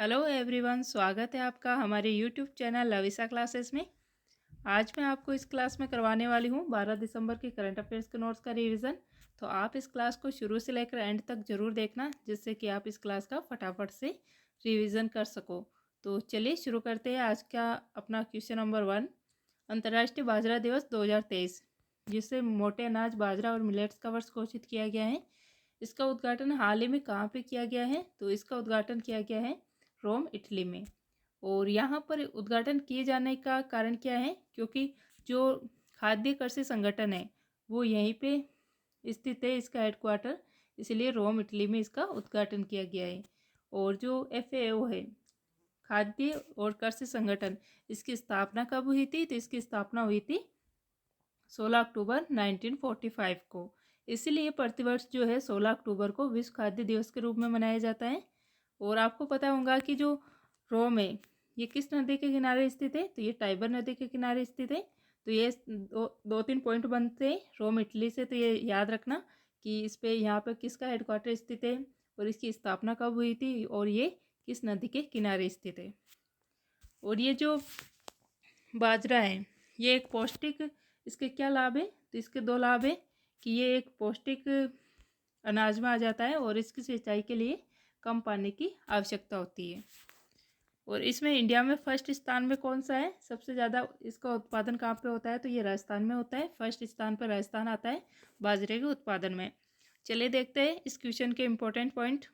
Hello everyone, स्वागत है आपका हमारे यूट्यूब चैनल लविसा क्लासेस में। आज मैं आपको इस क्लास में करवाने वाली हूँ 12 दिसंबर के करंट अफेयर्स के नोट्स का रिवीजन। तो आप इस क्लास को शुरू से लेकर एंड तक ज़रूर देखना, जिससे कि आप इस क्लास का फटाफट से रिवीजन कर सको। तो चलिए शुरू करते हैं आज का अपना क्वेश्चन नंबर 1। अंतर्राष्ट्रीय बाजरा दिवस 2023, जिसे मोटे अनाज बाजरा और मिलेट्स का वर्ष घोषित किया गया है, इसका उद्घाटन हाल ही में कहाँ पे किया गया है? तो इसका उद्घाटन किया गया है रोम, इटली में। और यहाँ पर उद्घाटन किए जाने का कारण क्या है? क्योंकि जो खाद्य कृषि संगठन है वो यहीं पे स्थित है, इसका हेडक्वार्टर, इसलिए रोम, इटली में इसका उद्घाटन किया गया है। और जो FAO है, खाद्य और कृषि संगठन, इसकी स्थापना कब हुई थी? तो इसकी स्थापना हुई थी 16 अक्टूबर 1945 को। इसलिए प्रतिवर्ष जो है 16 अक्टूबर को विश्व खाद्य दिवस के रूप में मनाया जाता है। और आपको पता होगा कि जो रोम है ये किस नदी के किनारे स्थित है? तो ये टाइबर नदी के किनारे स्थित है। तो ये दो तीन पॉइंट बनते हैं रोम, इटली से, तो ये याद रखना कि इस पे यहाँ पे किसका हेडक्वार्टर स्थित है और इसकी स्थापना कब हुई थी और ये किस नदी के किनारे स्थित है। और ये जो बाजरा है ये एक पौष्टिक, इसके क्या लाभ है? तो इसके दो लाभ है कि ये एक पौष्टिक अनाज में आ जाता है और इसकी सिंचाई के लिए कम पानी की आवश्यकता होती है। और इसमें इंडिया में फर्स्ट स्थान में कौन सा है? सबसे ज़्यादा इसका उत्पादन कहाँ पे होता है? तो ये राजस्थान में होता है। फर्स्ट स्थान पर राजस्थान आता है बाजरे के उत्पादन में। चलिए देखते हैं इस क्वेश्चन के इम्पोर्टेंट पॉइंट।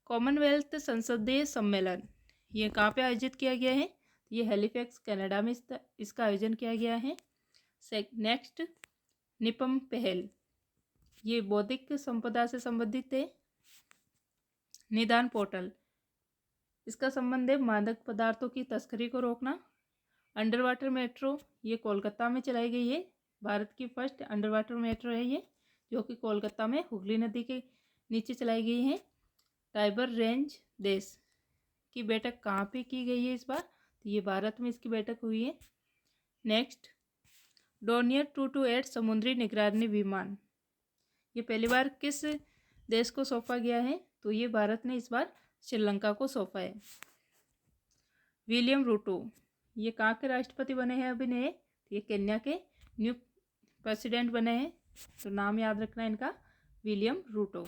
कॉमनवेल्थ संसदीय सम्मेलन ये कहाँ पे आयोजित किया गया है? ये हैलिफैक्स कनाडा में इसका आयोजन किया गया है। नेक्स्ट, निपम पहल, ये बौद्धिक संपदा से संबंधित है। निदान पोर्टल, इसका संबंध है मादक पदार्थों की तस्करी को रोकना। अंडर वाटर मेट्रो, ये कोलकाता में चलाई गई है। भारत की फर्स्ट अंडर वाटर मेट्रो है ये, जो कि कोलकाता में हुगली नदी के नीचे चलाई गई है। टाइबर रेंज देश की बैठक कहाँ पे की गई है इस बार? तो ये भारत में इसकी बैठक हुई है। नेक्स्ट, डोनियर 228 समुद्री निगरानी विमान, ये पहली बार किस देश को सौंपा गया है? तो ये भारत ने इस बार श्रीलंका को सौंपा है। विलियम रूटो, ये कहाँ के राष्ट्रपति बने हैं अभी नए? ये केन्या के न्यू प्रेसिडेंट बने हैं, तो नाम याद रखना इनका, विलियम रूटो।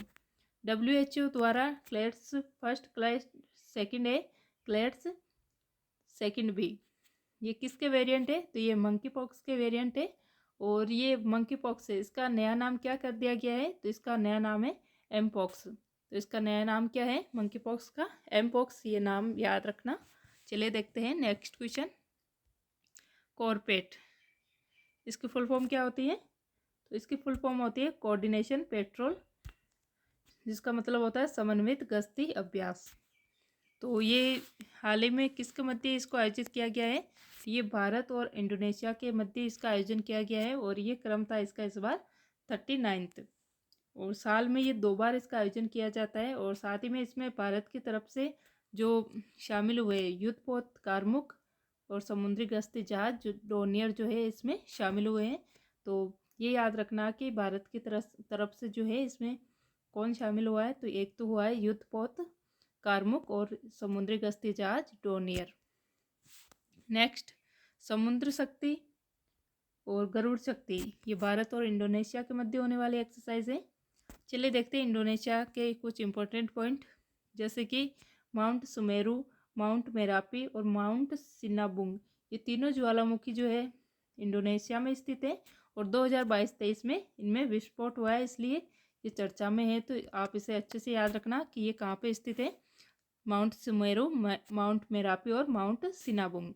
WHO द्वारा क्लेड्स फर्स्ट, क्लेड्स सेकंड है, क्लेड्स सेकंड बी, ये किसके वेरिएंट है? तो ये मंकी पॉक्स के वेरिएंट है। और ये मंकी पॉक्स है, इसका नया नाम क्या कर दिया गया है? तो इसका नया नाम है एम पॉक्स। तो इसका नया नाम क्या है मंकी पॉक्स का? एम पॉक्स, ये नाम याद रखना। चलिए देखते हैं नेक्स्ट क्वेश्चन। कॉर्पेट, इसकी फुल फॉर्म क्या होती है? तो इसकी फुल फॉर्म होती है कोऑर्डिनेशन पेट्रोल, जिसका मतलब होता है समन्वित गश्ती अभ्यास। तो ये हाल ही में किसके मध्य इसको आयोजित किया गया है? ये भारत और इंडोनेशिया के मध्य इसका आयोजन किया गया है और ये क्रम था इसका इस बार 39th। और साल में ये 2 बार इसका आयोजन किया जाता है। और साथ ही में इसमें भारत की तरफ से जो शामिल हुए युद्धपोत कारमुक और समुद्री गश्ती जहाज जो डोनियर जो है इसमें शामिल हुए हैं। तो ये याद रखना कि भारत की तरफ से जो है इसमें कौन शामिल हुआ है? तो एक तो हुआ है युद्धपोत कारमुक और समुद्री गश्ती जहाज डोनियर। नेक्स्ट, समुद्र शक्ति और गरुड़ शक्ति, ये भारत और इंडोनेशिया के मध्य होने वाली एक्सरसाइज है। चलिए देखते हैं इंडोनेशिया के कुछ इंपॉर्टेंट पॉइंट, जैसे कि माउंट सुमेरु, माउंट मेरापी और माउंट सिनाबुंग, ये तीनों ज्वालामुखी जो है इंडोनेशिया में स्थित है। और 2022-23 में इनमें विस्फोट हुआ है, इसलिए ये चर्चा में है। तो आप इसे अच्छे से याद रखना कि ये कहाँ पे स्थित है, माउंट सुमेरु, माउंट मेरापी और माउंट सिनाबुंग।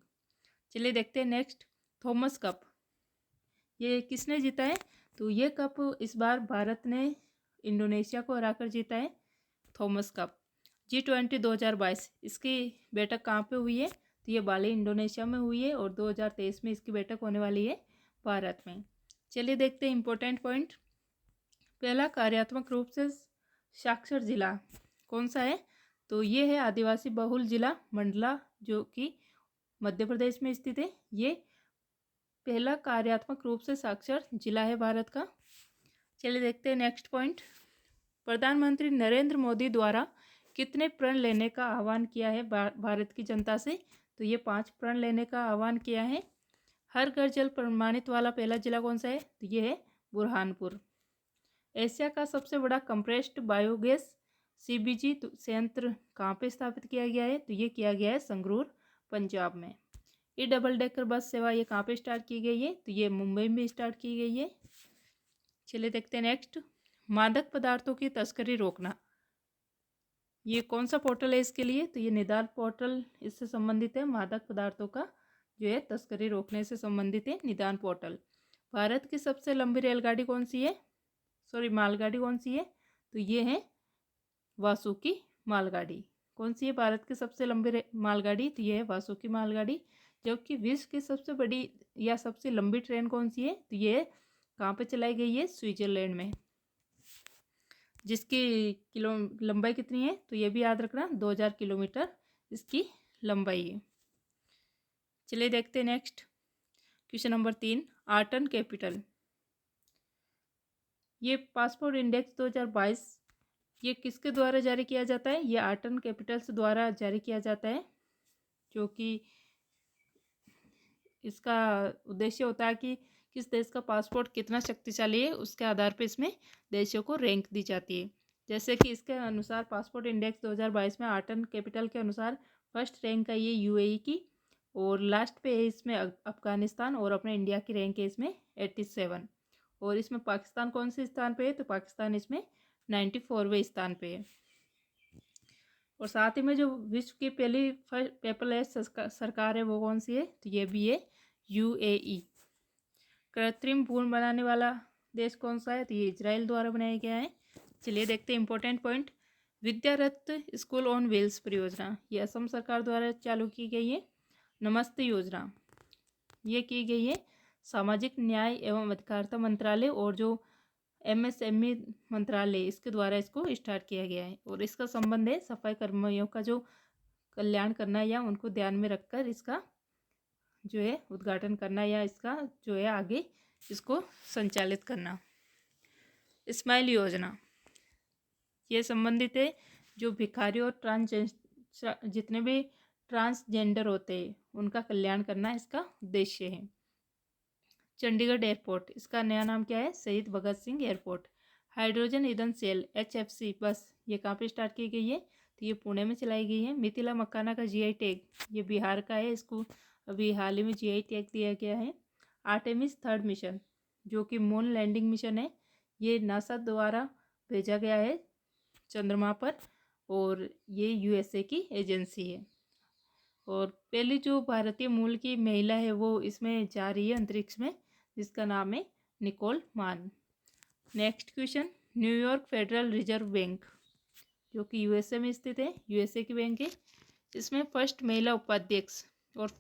चलिए देखते हैं नेक्स्ट, थॉमस कप, ये किसने जीता है? तो ये कप इस बार भारत ने इंडोनेशिया को हराकर जीता है, थॉमस कप। G20 2022, इसकी बैठक कहाँ पे हुई है? तो ये बाली इंडोनेशिया में हुई है और 2023 में इसकी बैठक होने वाली है भारत में। चलिए देखते हैं इंपॉर्टेंट पॉइंट। पहला, कार्यात्मक रूप से साक्षर जिला कौन सा है? तो ये है आदिवासी बहुल जिला मंडला, जो कि मध्य प्रदेश में स्थित है। ये पहला कार्यात्मक रूप से साक्षर जिला है भारत का। चलिए देखते हैं नेक्स्ट पॉइंट। प्रधानमंत्री नरेंद्र मोदी द्वारा कितने प्रण लेने का आह्वान किया है भारत की जनता से? तो ये 5 प्रण लेने का आह्वान किया है। हर घर जल प्रमाणित वाला पहला जिला कौन सा है? तो ये है बुरहानपुर। एशिया का सबसे बड़ा कंप्रेस्ड बायोगैस सीबीजी संयंत्र कहाँ पे स्थापित किया गया है? तो ये किया गया है संगरूर, पंजाब में। ये डबल डेकर बस सेवा ये कहाँ पे स्टार्ट की गई है? तो ये मुंबई में स्टार्ट की गई है। चलिए देखते हैं नेक्स्ट। मादक पदार्थों की तस्करी रोकना, ये कौन सा पोर्टल है इसके लिए? तो ये निदान पोर्टल इससे संबंधित है। मादक पदार्थों का जो है तस्करी रोकने से संबंधित है निदान पोर्टल। भारत की सबसे लंबी रेलगाड़ी कौन सी है? मालगाड़ी कौन सी है? तो ये है वासुकी मालगाड़ी। कौन सी है भारत की सबसे लंबी मालगाड़ी? तो ये है वासुकी मालगाड़ी। जबकि विश्व की सबसे बड़ी या सबसे लंबी ट्रेन कौन सी है? तो ये कहाँ पे चलाई गई है? स्विट्जरलैंड में। जिसकी लंबाई कितनी है? तो ये भी याद रखना, 2000 किलोमीटर इसकी लंबाई है। चलिए देखते हैं next. Question number 3, Arton Capital. ये पासपोर्ट इंडेक्स 2022 ये किसके द्वारा जारी किया जाता है? ये आर्टन कैपिटल्स द्वारा जारी किया जाता है, जो कि इसका उद्देश्य होता है कि किस देश का पासपोर्ट कितना शक्तिशाली है, उसके आधार पर इसमें देशों को रैंक दी जाती है। जैसे कि इसके अनुसार पासपोर्ट इंडेक्स 2022 में आर्टन कैपिटल के अनुसार फर्स्ट रैंक है ये यूएई की, और लास्ट पे है इसमें अफगानिस्तान, और अपने इंडिया की रैंक है इसमें 87। और इसमें पाकिस्तान कौन से स्थान पे है? तो पाकिस्तान इसमें 94वें स्थान पे है। और साथ ही में जो विश्व की पहली पेपरलेस सरकार है वो कौन सी है? तो ये भी है यूएई। कृत्रिम भ्रूण बनाने वाला देश कौन सा है? तो ये इजराइल द्वारा बनाया गया है। चलिए देखते हैं important point. Vidyaratna school on wheels परियोजना ये असम सरकार द्वारा चालू की गई है। नमस्ते योजना ये की गई है सामाजिक न्याय एवं अधिकारिता मंत्रालय और जो एमएसएमई मंत्रालय इसके द्वारा इसको स्टार्ट किया गया है। और इसका संबंध है सफाई कर्मियों का जो कल्याण करना या उनको ध्यान में रखकर इसका जो है उद्घाटन करना या इसका जो है आगे इसको संचालित करना। स्माइल योजना ये संबंधित है जो भिखारी और जितने भी ट्रांसजेंडर होते हैं उनका कल्याण करना इसका उद्देश्य है। चंडीगढ़ एयरपोर्ट इसका नया नाम क्या है? शहीद भगत सिंह एयरपोर्ट। हाइड्रोजन ईंधन सेल HFC बस ये कहाँ पे स्टार्ट की गई है? तो ये पुणे में चलाई गई है। मिथिला मखाना का GI टैग ये बिहार का है, इसको अभी हाल ही में GI टैग दिया गया है। आर्टेमिस 3rd मिशन जो कि मून लैंडिंग मिशन है, ये नासा द्वारा भेजा गया है चंद्रमा पर, और ये USA की एजेंसी है। और पहली जो भारतीय मूल की महिला है वो इसमें जा रही है अंतरिक्ष में, जिसका नाम है निकोल मान। Next question, New York federal reserve bank जो कि USA में स्थित है, USA की बैंक है। इसमें फर्स्ट महिला उपाध्यक्ष और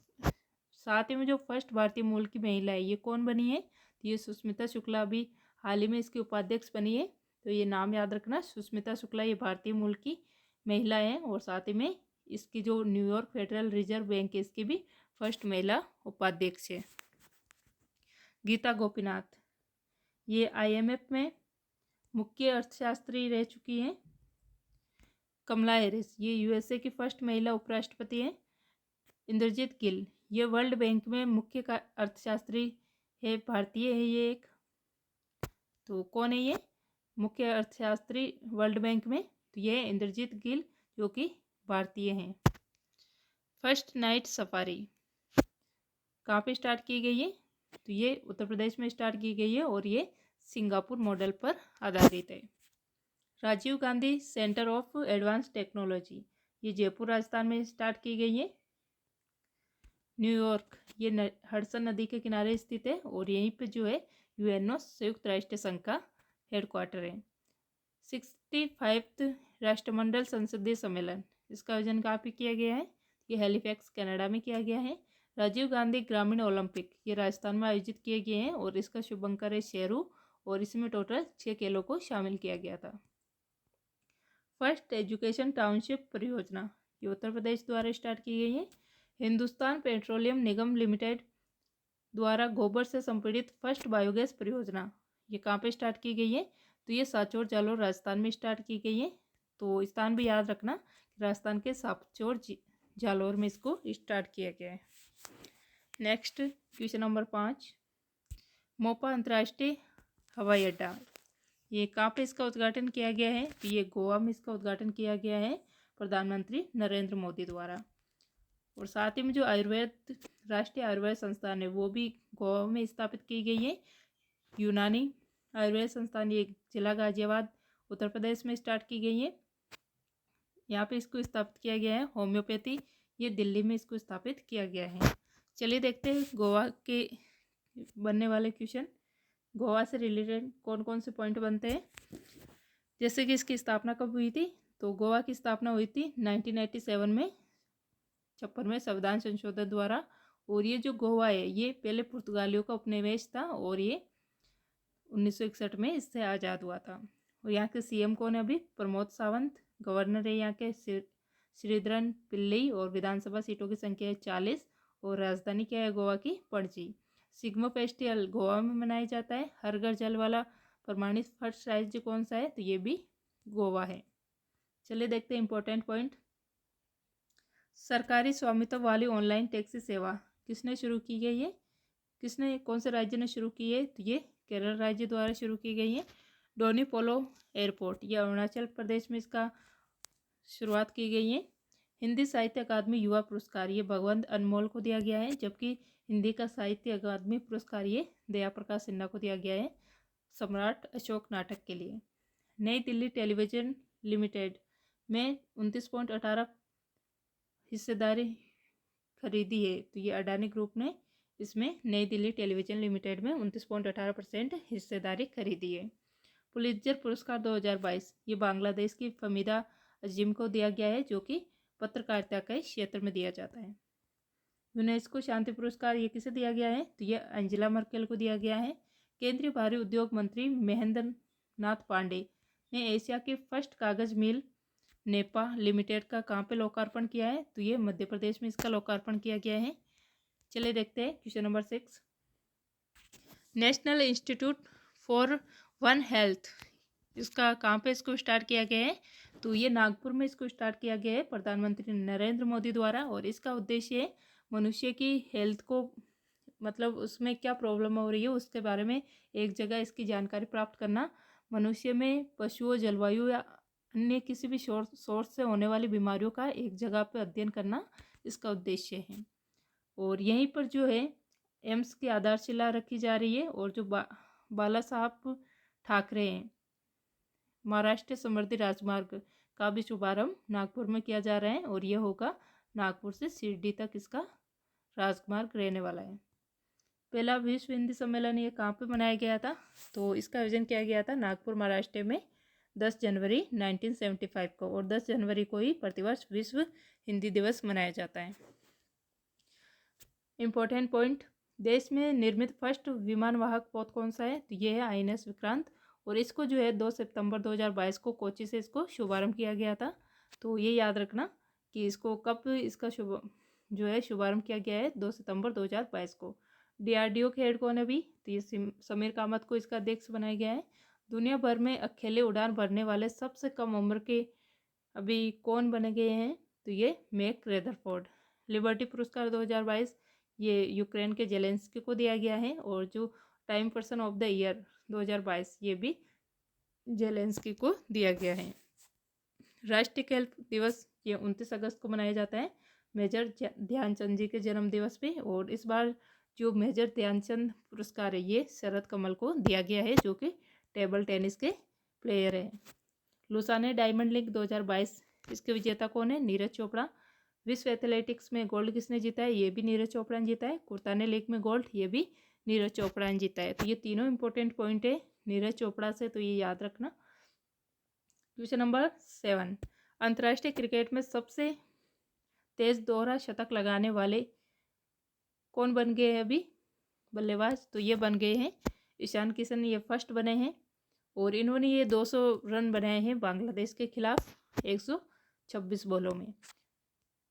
साथ ही में जो फर्स्ट भारतीय मूल की महिला है ये कौन बनी है? तो ये सुष्मिता शुक्ला अभी हाल ही में इसकी उपाध्यक्ष बनी है। तो ये नाम याद रखना, सुष्मिता शुक्ला ये भारतीय मूल की महिला है, और साथ ही में इसकी जो न्यूयॉर्क फेडरल रिजर्व बैंक है इसकी भी फर्स्ट महिला उपाध्यक्ष है। गीता गोपीनाथ ये IMF में मुख्य अर्थशास्त्री रह चुकी हैं। कमला हैरिस ये USA की फर्स्ट महिला उपराष्ट्रपति हैं। इंद्रजीत गिल ये वर्ल्ड बैंक में मुख्य अर्थशास्त्री है, भारतीय है ये एक। तो कौन है ये मुख्य अर्थशास्त्री वर्ल्ड बैंक में? तो ये इंद्रजीत गिल जो कि भारतीय हैं। फर्स्ट नाइट सफारी कहाँ पे स्टार्ट की गई है? तो ये उत्तर प्रदेश में स्टार्ट की गई है और ये सिंगापुर मॉडल पर आधारित है। Rajiv Gandhi centre of advance technology ये जयपुर राजस्थान में स्टार्ट की गई है। न्यूयॉर्क ये हडसन नदी के किनारे स्थित है, और यहीं पे जो है UNO संयुक्त राष्ट्र संघ का हेडक्वार्टर है। 65वां राष्ट्रमंडल संसदीय सम्मेलन इसका आयोजन कहाँ पे किया गया है? ये हैलिफैक्स कनाडा में किया गया है। राजीव गांधी ग्रामीण ओलंपिक ये राजस्थान में आयोजित किए गए हैं, और इसका शुभंकर है शेरू, और इसमें टोटल 6 खेलों को शामिल किया गया था। फर्स्ट एजुकेशन टाउनशिप परियोजना ये उत्तर प्रदेश द्वारा स्टार्ट की गई है। हिंदुस्तान पेट्रोलियम निगम लिमिटेड द्वारा गोबर से संपीड़ित फर्स्ट बायोगैस परियोजना ये कहाँ पे स्टार्ट की गई है? तो ये सांचौर जालौर राजस्थान में स्टार्ट की गई है। तो स्थान भी याद रखना, राजस्थान के सापचौर जालौर में इसको स्टार्ट किया गया है। नेक्स्ट क्वेश्चन नंबर 5, मोपा अंतर्राष्ट्रीय हवाई अड्डा, ये कहाँ पे इसका उद्घाटन किया गया है? तो ये गोवा में इसका उद्घाटन किया गया है प्रधानमंत्री नरेंद्र मोदी द्वारा। और साथ ही में जो आयुर्वेद राष्ट्रीय आयुर्वेद संस्थान है वो भी गोवा में स्थापित की गई है। यूनानी आयुर्वेद संस्थान ये जिला गाजियाबाद उत्तर प्रदेश में स्टार्ट की गई है, यहाँ पे इसको स्थापित किया गया है। होम्योपैथी ये दिल्ली में इसको स्थापित किया गया है। चलिए देखते हैं गोवा के बनने वाले क्वेश्चन। गोवा से रिलेटेड कौन कौन से पॉइंट बनते हैं, जैसे कि इसकी स्थापना कब हुई थी? तो गोवा की स्थापना हुई थी 1987 में 56वें संविधान संशोधन द्वारा। और ये जो गोवा है ये पहले पुर्तगालियों का उपनिवेश था और ये 1961 में इससे आज़ाद हुआ था। और यहाँ के सीएम कौन है? अभी प्रमोद सावंत। गवर्नर है यहाँ के श्रीधरन पिल्लई। और विधानसभा सीटों की संख्या है 40। और राजधानी क्या है गोवा की? पणजी। सिग्मा फेस्टिवल गोवा में मनाया जाता है। हर घर जल वाला प्रमाणित फर्स्ट राज्य कौन सा है? तो ये भी गोवा है। चलिए देखते हैं इंपॉर्टेंट पॉइंट। सरकारी स्वामित्व वाली ऑनलाइन टैक्सी सेवा किसने शुरू की गई है? कौन से राज्य ने शुरू की है? तो ये केरल राज्य द्वारा शुरू की गई है। डोनी पोलो एयरपोर्ट ये अरुणाचल प्रदेश में इसका शुरुआत की गई है। हिंदी साहित्य अकादमी युवा पुरस्कार ये भगवंत अनमोल को दिया गया है, जबकि हिंदी का साहित्य अकादमी पुरस्कार ये दया प्रकाश सिन्हा को दिया गया है सम्राट अशोक नाटक के लिए। नई दिल्ली टेलीविजन लिमिटेड में 29.18 हिस्सेदारी खरीदी है, तो ये अडानी ग्रुप ने इसमें नई दिल्ली टेलीविजन लिमिटेड में 29.18% हिस्सेदारी खरीदी है। पुलित्जर पुरस्कार 2022 ये बांग्लादेश की फमीदा अजीम को दिया गया है, जो कि पत्रकारिता के क्षेत्र में दिया जाता है। यूनेस्को शांति पुरस्कार ये किसे दिया गया है? तो ये अंजेला मर्केल को दिया गया है। केंद्रीय भारी उद्योग मंत्री महेंद्र नाथ पांडे ने एशिया की फर्स्ट कागज मिल नेपा लिमिटेड का कहाँ पे लोकार्पण किया है? तो ये मध्य प्रदेश में इसका लोकार्पण किया गया है। चलिए देखते हैं question number 6, national institute for one health इसका कहाँ पे इसको स्टार्ट किया गया है? तो ये नागपुर में इसको स्टार्ट किया गया है प्रधानमंत्री नरेंद्र मोदी द्वारा। और इसका उद्देश्य है मनुष्य की हेल्थ को, मतलब उसमें क्या प्रॉब्लम हो रही है उसके बारे में एक जगह इसकी जानकारी प्राप्त करना, मनुष्य में पशुओं, जलवायु या अन्य किसी भी सोर्स से होने वाली बीमारियों का एक जगह पर अध्ययन करना इसका उद्देश्य है। और यहीं पर जो है एम्स की आधारशिला रखी जा रही है। और जो बाला साहब ठाकरे हैं महाराष्ट्र समृद्धि राजमार्ग का भी शुभारंभ नागपुर में किया जा रहा है। और यह होगा नागपुर से शिरडी तक इसका राजमार्ग रहने वाला है। पहला विश्व हिंदी सम्मेलन ये कहाँ पे मनाया गया था? तो इसका आयोजन किया गया था नागपुर महाराष्ट्र में 10 जनवरी 1975 को। और 10 जनवरी को ही प्रतिवर्ष विश्व हिंदी दिवस मनाया जाता है। इम्पोर्टेंट पॉइंट, देश में निर्मित फर्स्ट विमानवाहक पोत कौन सा है? तो ये है INS विक्रांत। और इसको जो है 2 सितंबर 2022 को कोच्चि से इसको शुभारंभ किया गया था। तो ये याद रखना कि इसको कब इसका शुभारंभ किया गया है, 2 सितंबर 2022 को। DRDO के हेड कौन है अभी? तो ये समीर कामत को इसका अध्यक्ष बनाया गया है। दुनिया भर में अकेले उड़ान भरने वाले सबसे कम उम्र के अभी कौन बने गए हैं? तो ये मैक रेदरफोर्ड। लिबर्टी पुरस्कार 2022 ये यूक्रेन के जेलेंस्की को दिया गया है। और जो time person of the year 2022 ये भी जेलेंस्की को दिया गया है। राष्ट्रीय खेल दिवस ये 29 अगस्त को मनाया जाता है, मेजर ध्यानचंद जी के जन्म दिवस पे। और इस बार जो मेजर ध्यानचंद पुरस्कार है ये शरद कमल को दिया गया है, जो कि टेबल टेनिस के प्लेयर हैं। लुसाने डायमंड लीग 2022 इसके विजेता कौन है? नीरज चोपड़ा। विश्व एथलेटिक्स में गोल्ड किसने जीता है? ये भी नीरज चोपड़ा ने जीता है। कुर्ताने लीग में गोल्ड ये भी नीरज चोपड़ा ने जीता है। तो ये तीनों इंपॉर्टेंट पॉइंट है नीरज चोपड़ा से, तो ये याद रखना। क्वेश्चन नंबर 7, अंतर्राष्ट्रीय क्रिकेट में सबसे तेज दोहरा शतक लगाने वाले कौन बन गए हैं अभी बल्लेबाज? तो ये बन गए हैं ईशान किशन, ये फर्स्ट बने हैं। और इन्होंने ये 200 रन बनाए हैं बांग्लादेश के खिलाफ 126 बॉलों में।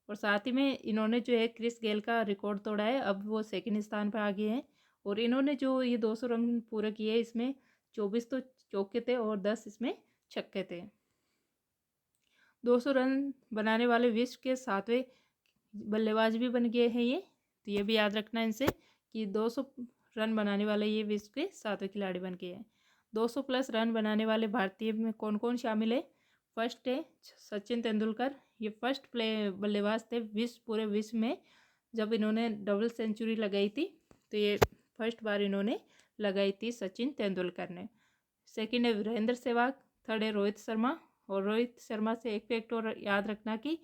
और साथ ही में इन्होंने जो है क्रिस गेल का रिकॉर्ड तोड़ा है, अब वो सेकंड स्थान पर आ गए हैं। और इन्होंने जो ये 200 रन पूरे किए इसमें 24 तो चौके थे और 10 इसमें छक्के थे। 200 रन बनाने वाले विश्व के 7वें बल्लेबाज भी बन गए हैं ये। तो ये भी याद रखना इनसे कि 200 रन बनाने वाले ये विश्व के 7वें खिलाड़ी बन गए हैं। 200 प्लस रन बनाने वाले भारतीय में कौन कौन शामिल है? फर्स्ट है सचिन तेंदुलकर। ये फर्स्ट बल्लेबाज थे पूरे विश्व में जब इन्होंने डबल सेंचुरी लगाई थी। तो ये फर्स्ट बार इन्होंने लगाई थी सचिन तेंदुलकर ने। सेकंड है वीरेंद्र सहवाग। थर्ड है रोहित शर्मा। और रोहित शर्मा से एक फैक्ट और याद रखना कि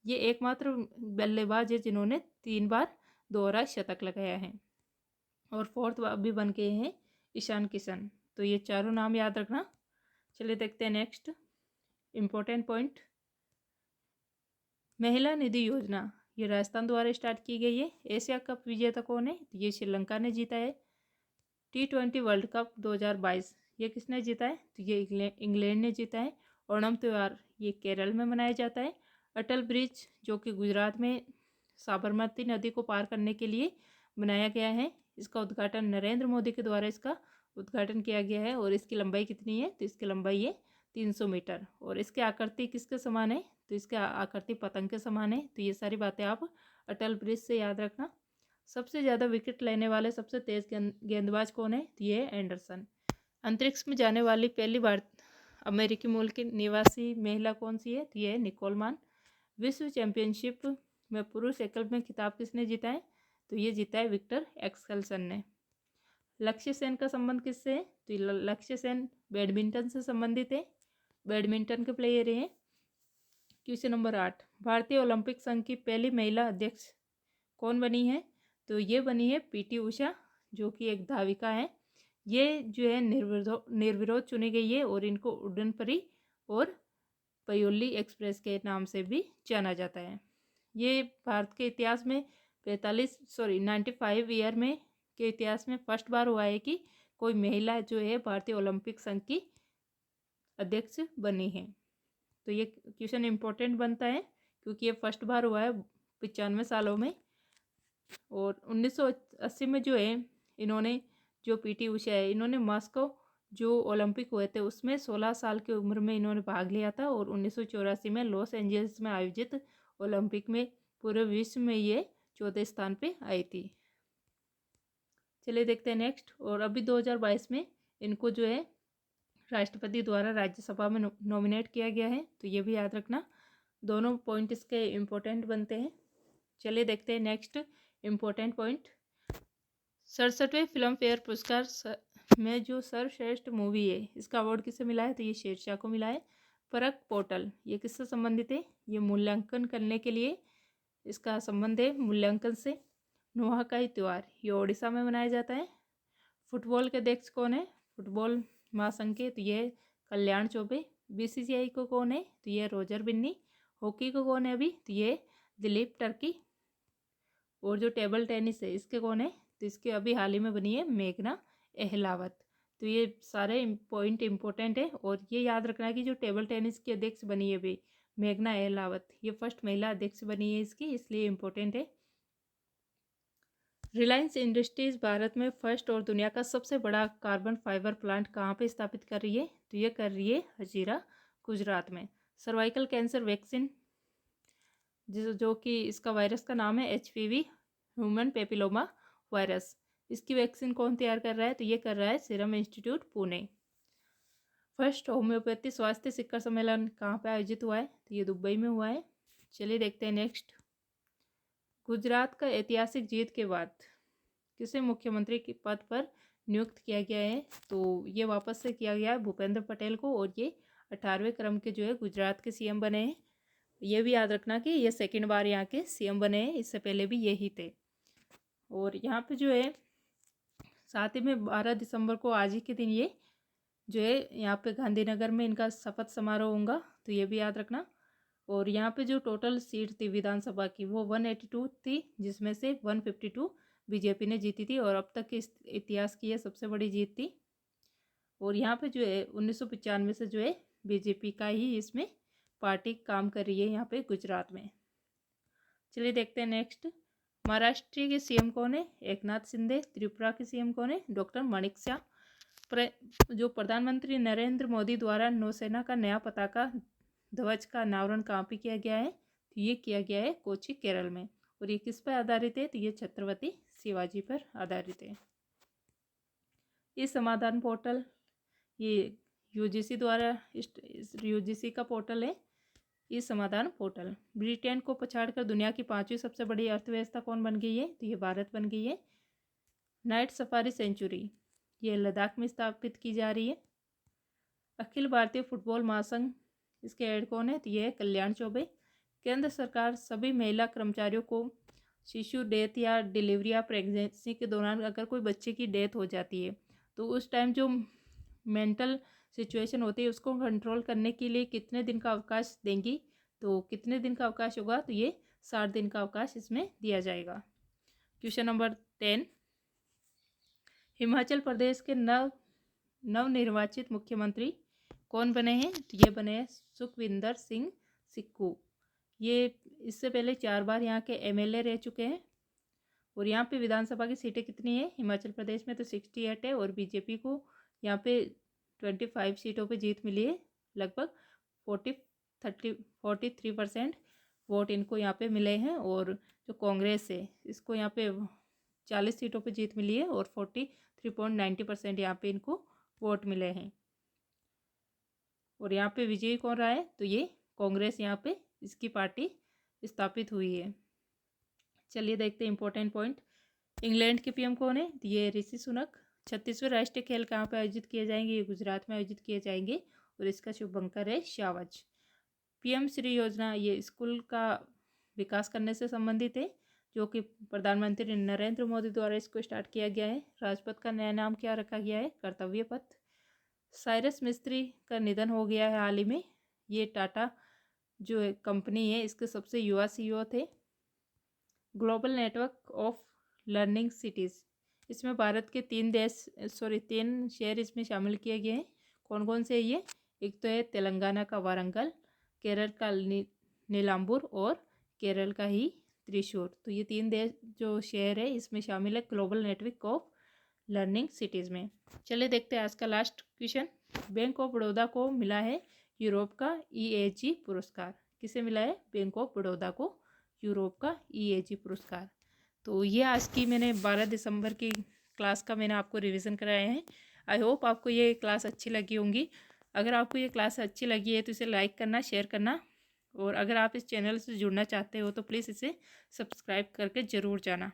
ये एकमात्र बल्लेबाज है जिन्होंने 3 बार दोहरा शतक लगाया है। और फोर्थ भी बन गए हैं ईशान किशन। तो ये चारों नाम याद रखना। चलिए देखते हैं नेक्स्ट इम्पोर्टेंट पॉइंट। महिला निधि योजना ये राजस्थान द्वारा स्टार्ट की गई है। एशिया कप विजेता कौन है? ये श्रीलंका ने जीता है। T20 वर्ल्ड कप 2022 ये किसने जीता है? तो ये इंग्लैंड ने जीता है। ओणम त्यौहार ये केरल में मनाया जाता है। अटल ब्रिज जो कि गुजरात में साबरमती नदी को पार करने के लिए बनाया गया है। इसका उद्घाटन नरेंद्र मोदी के द्वारा इसका उद्घाटन किया गया है। और इसकी लंबाई कितनी है? तो इसकी लंबाई है 300 मीटर। और इसकी आकृति किसके समान है? तो इसकी आकृति पतंग के समान है। तो ये सारी बातें आप अटल ब्रिज से याद रखना। सबसे ज़्यादा विकेट लेने वाले सबसे तेज गेंदबाज कौन है? तो ये एंडरसन। अंतरिक्ष में जाने वाली पहली अमेरिकी मूल की निवासी महिला कौन सी है? तो ये निकोल मान। विश्व चैंपियनशिप में पुरुष एकल में खिताब किसने जीता है? तो ये जीता है विक्टर एक्सेल्सन ने। लक्ष्य सेन का संबंध किससे है? तो लक्ष्य सेन बैडमिंटन से संबंधित है। बैडमिंटन के प्लेयर हैं। क्वेश्चन नंबर 8 भारतीय ओलंपिक संघ की पहली महिला अध्यक्ष कौन बनी है? तो ये बनी है पीटी उषा जो कि एक धाविका है। ये जो है निर्विरोध चुनी गई है और इनको उड़न परी और पयोली एक्सप्रेस के नाम से भी जाना जाता है। ये भारत के इतिहास में 95 ईयर में के इतिहास में फर्स्ट बार हुआ है कि कोई महिला जो है भारतीय ओलंपिक संघ की अध्यक्ष बनी है। तो ये क्वेश्चन इम्पोर्टेंट बनता है क्योंकि ये फर्स्ट बार हुआ है 95 सालों में। और 1980 में जो है इन्होंने जो पीटी उषा है इन्होंने मॉस्को जो ओलंपिक हुए थे उसमें 16 साल की उम्र में इन्होंने भाग लिया था। और 1984 में लॉस एंजल्स में आयोजित ओलंपिक में पूरे विश्व में ये चौथे स्थान पे आई थी। चलिए देखते हैं नेक्स्ट। और अभी 2022 में इनको जो है राष्ट्रपति द्वारा राज्यसभा में नॉमिनेट किया गया है। तो ये भी याद रखना। दोनों पॉइंट इसके इम्पोर्टेंट बनते हैं। चलिए देखते हैं नेक्स्ट इम्पोर्टेंट पॉइंट। 67वें फिल्म फेयर पुरस्कार में जो सर्वश्रेष्ठ मूवी है इसका अवार्ड किसे मिला है? तो ये शेरशाह को मिला है। परख पोर्टल ये किससे संबंधित है? ये मूल्यांकन करने के लिए इसका संबंध है मूल्यांकन से। नुआखाई त्यौहार ये ओडिशा में मनाया जाता है। फुटबॉल के अध्यक्ष कौन है? फुटबॉल महासंघ के तो ये कल्याण चौबे। बीसीसीआई को कौन है? तो ये रोजर बिन्नी। हॉकी को कौन है अभी? तो ये दिलीप टर्की। और जो टेबल टेनिस है इसके कौन है? तो इसके अभी हाल ही में बनी है मेघना अहलावत। तो ये सारे पॉइंट इम्पोर्टेंट है। और ये याद रखना है कि जो टेबल टेनिस की अध्यक्ष बनी है अभी मेघना अहलावत ये फर्स्ट महिला अध्यक्ष बनी है इसकी, इसलिए इम्पोर्टेंट है। रिलायंस इंडस्ट्रीज भारत में फर्स्ट और दुनिया का सबसे बड़ा कार्बन फाइबर प्लांट कहाँ पे स्थापित कर रही है? तो ये कर रही है हजीरा गुजरात में। सर्वाइकल कैंसर वैक्सीन जो कि इसका वायरस का नाम है HPV ह्यूमन पेपिलोमा वायरस, इसकी वैक्सीन कौन तैयार कर रहा है? तो ये कर रहा है serum institute Pune. First homeopathy स्वास्थ्य शिखर सम्मेलन कहाँ पे आयोजित हुआ है? तो ये दुबई में हुआ है। चलिए देखते हैं नेक्स्ट। गुजरात का ऐतिहासिक जीत के बाद किसे मुख्यमंत्री के पद पर नियुक्त किया गया है? तो ये वापस से किया गया है भूपेंद्र पटेल को। और ये 18वें क्रम के जो है गुजरात के CM बने हैं। ये भी याद रखना कि ये सेकंड बार यहाँ के CM बने हैं, इससे पहले भी यही थे। और यहाँ पे जो है साथ ही में 12 दिसंबर को आज ही के दिन ये जो है यहाँ पे गांधीनगर में इनका शपथ समारोह होगा। तो ये भी याद रखना। और यहाँ पे जो टोटल सीट थी विधानसभा की वो 182 थी, जिसमें से 152 बीजेपी ने जीती थी। और अब तक के इतिहास की ये सबसे बड़ी जीत थी। और यहाँ पे जो है 1995 से जो है बीजेपी का ही इसमें पार्टी काम कर रही है यहाँ पे गुजरात में। चलिए देखते हैं नेक्स्ट। महाराष्ट्र के CM कौन है? एकनाथ शिंदे। त्रिपुरा के CM कौन है? डॉक्टर माणिक शाह। जो प्रधानमंत्री नरेंद्र मोदी द्वारा नौसेना का नया पताका ध्वज का अनावरण कहाँ पे किया गया है? तो ये किया गया है कोच्चि केरल में। और ये किस पर आधारित है? तो ये छत्रपति शिवाजी पर आधारित है। ये समाधान पोर्टल ये यूजीसी द्वारा यूजीसी का पोर्टल है ये समाधान पोर्टल। ब्रिटेन को पछाड़कर दुनिया की 5वीं सबसे बड़ी अर्थव्यवस्था कौन बन गई है? तो ये भारत बन गई है। नाइट सफारी सेंचुरी ये लद्दाख में स्थापित की जा रही है। अखिल भारतीय फुटबॉल महासंघ इसके हेड कौन है? तो ये है कल्याण चौबे। केंद्र सरकार सभी महिला कर्मचारियों को शिशु डेथ या डिलीवरी या प्रेगनेंसी के दौरान अगर कोई बच्चे की डेथ हो जाती है तो उस टाइम जो मेंटल सिचुएशन होती है उसको कंट्रोल करने के लिए कितने दिन का अवकाश देंगी? तो कितने दिन का अवकाश होगा? तो ये 60 दिन का अवकाश इसमें दिया जाएगा। क्वेश्चन नंबर 10, हिमाचल प्रदेश के नवनिर्वाचित मुख्यमंत्री कौन बने हैं? तो ये बने हैं सुखविंदर सिंह सिक्कू। ये इससे पहले 4 बार यहाँ के एमएलए रह चुके हैं। और यहाँ पे विधानसभा की सीटें कितनी है हिमाचल प्रदेश में? तो 68 है। और बीजेपी को यहाँ पे 25 सीटों पे जीत मिली है। लगभग 43% वोट इनको यहाँ पे मिले हैं। और जो कांग्रेस है इसको यहाँ पे 40 सीटों पे जीत मिली है और 43.90% यहाँ पे इनको वोट मिले हैं। और यहाँ पे विजयी कौन रहा है? तो ये कांग्रेस यहाँ पे इसकी पार्टी स्थापित हुई है। चलिए देखते हैं इंपॉर्टेंट पॉइंट। इंग्लैंड के पीएम कौन है? तो ये ऋषि सुनक। 36वें राष्ट्रीय खेल कहाँ पे आयोजित किए जाएंगे? ये गुजरात में आयोजित किए जाएंगे और इसका शुभंकर है शावज। पीएम श्री योजना ये स्कूल का विकास करने से संबंधित है जो कि प्रधानमंत्री नरेंद्र मोदी द्वारा इसको स्टार्ट किया गया है। राजपथ का नया नाम क्या रखा गया है? कर्तव्य पथ। साइरस मिस्त्री का निधन हो गया है हाल ही में। ये टाटा जो कंपनी है इसके सबसे युवा सीईओ थे। Global network of learning cities इसमें भारत के 3 शहर इसमें शामिल किए गए हैं। कौन कौन से ये? एक तो है तेलंगाना का वारंगल, केरल का नीलांबूर और केरल का ही त्रिशूर। तो ये 3 देश जो शहर है इसमें शामिल है global network of learning cities में। चलिए देखते हैं आज का last question. Bank of Baroda को मिला है यूरोप का EAG पुरस्कार। किसे मिला है? बैंक ऑफ बड़ौदा को यूरोप का EAG पुरस्कार। तो ये आज की मैंने 12 दिसंबर की क्लास का मैंने आपको रिवीजन कराया है। आई होप आपको ये क्लास अच्छी लगी होंगी। अगर आपको ये क्लास अच्छी लगी है तो इसे लाइक करना, शेयर करना और अगर आप इस चैनल से जुड़ना चाहते हो तो प्लीज़ इसे सब्सक्राइब करके ज़रूर जाना।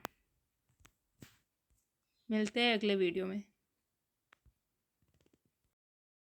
मिलते हैं अगले वीडियो में।